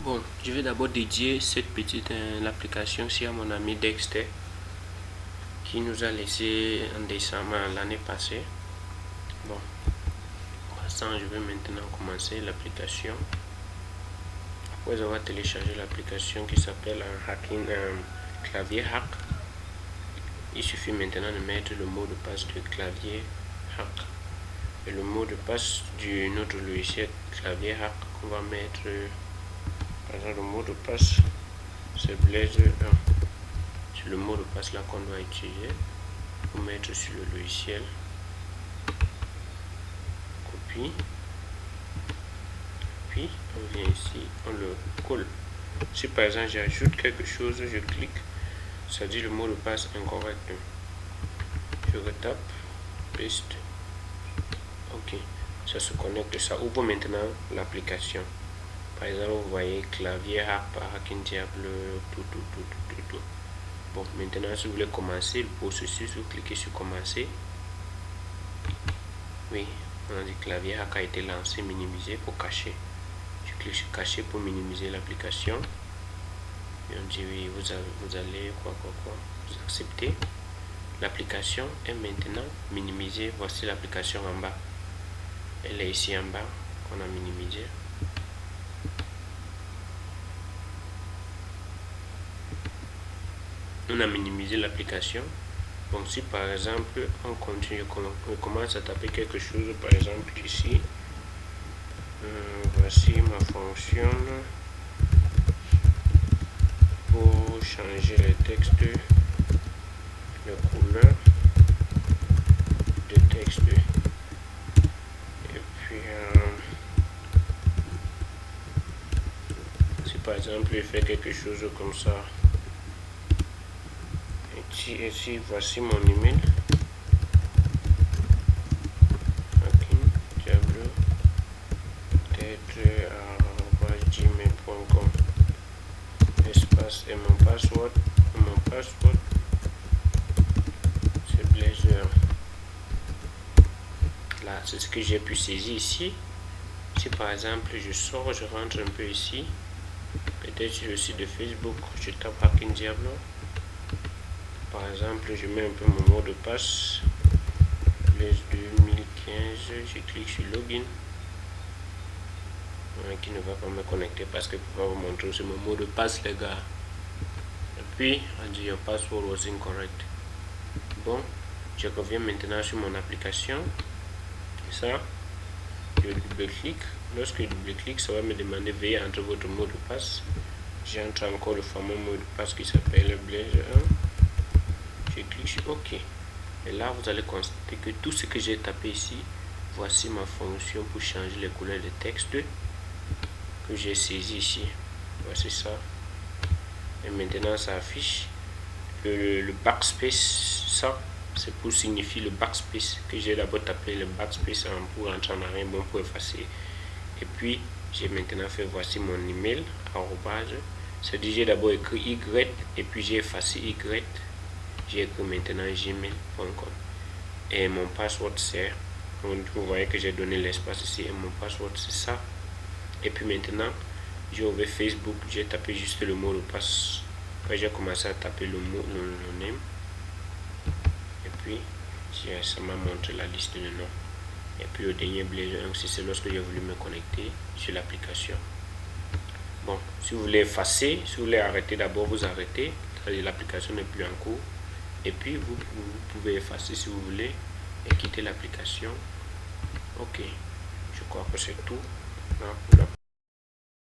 Bon, je vais d'abord dédier cette petite l'application-ci à mon ami Dexter qui nous a laissé en décembre l'année passée. Bon, pour l'instant, je vais maintenant commencer l'application. Après avoir téléchargé l'application qui s'appelle clavier hack, il suffit maintenant de mettre le mot de passe de clavier hack et le mot de passe de notre logiciel clavier hack qu'on va mettre. Par exemple, le mot de passe c'est Blaze 1. C'est le mot de passe là qu'on doit utiliser pour mettre sur le logiciel. Copie. Puis on vient ici, on le colle. Si par exemple j'ajoute quelque chose, je clique, ça dit le mot de passe incorrect. Je retape, paste. Ok, ça se connecte, ça ouvre maintenant l'application. Par exemple, vous voyez clavier hack par Hacking Diablo, tout. Bon, maintenant si vous voulez commencer le processus, vous cliquez sur commencer. Oui, on a dit clavier hack a été lancé, minimiser pour cacher. Je clique sur cacher pour minimiser l'application. Et on dit oui, vous allez vous acceptez. L'application est maintenant minimisée. Voici l'application en bas. Elle est ici en bas, qu'on a minimisé. On a minimisé l'application. Donc si par exemple on continue, on commence à taper quelque chose, par exemple ici, voici ma fonction pour changer les textes, les couleurs de texte. Et puis si par exemple je fais quelque chose comme ça, ici voici mon email gmail.com espace et mon password c'est Blazer. Là c'est ce que j'ai pu saisir ici. Si par exemple je sors, je rentre un peu ici, peut-être sur le site de Facebook, je tape Hacking Diablo. Par exemple, je mets un peu mon mot de passe, Blaze 2015, je clique sur Login, qui ne va pas me connecter parce que pour pas vous montrer c'est mon mot de passe les gars. Et puis, on dit your password was incorrect. Bon, je reviens maintenant sur mon application. Et ça, je double-clique. Lorsque je double-clique, ça va me demander veuillez entrer votre mot de passe. J'entre encore le fameux mot de passe qui s'appelle Blaze 1. Je clique sur OK. Et là, vous allez constater que tout ce que j'ai tapé ici, voici ma fonction pour changer les couleurs de texte que j'ai saisi ici. Voici ça. Et maintenant, ça affiche le backspace. Ça, c'est pour signifier le backspace que j'ai d'abord tapé le backspace pour entrer en arrière, bon, pour effacer. Et puis, j'ai maintenant fait voici mon email, arrobase. C'est-à-dire, j'ai d'abord écrit Y et puis j'ai effacé Y. J'ai écrit maintenant gmail.com et mon password c'est, vous voyez que j'ai donné l'espace ici et mon password c'est ça. Et puis maintenant j'ai ouvert Facebook, j'ai tapé juste le mot de passe. Après j'ai commencé à taper le mot, le name, et puis ça m'a montré la liste de noms. Et puis au dernier Blaze 1, c'est lorsque j'ai voulu me connecter sur l'application. Bon, si vous voulez effacer, si vous voulez arrêter, d'abord vous arrêtez, l'application n'est plus en cours. Et puis vous pouvez effacer si vous voulez et quitter l'application. Ok, je crois que c'est tout.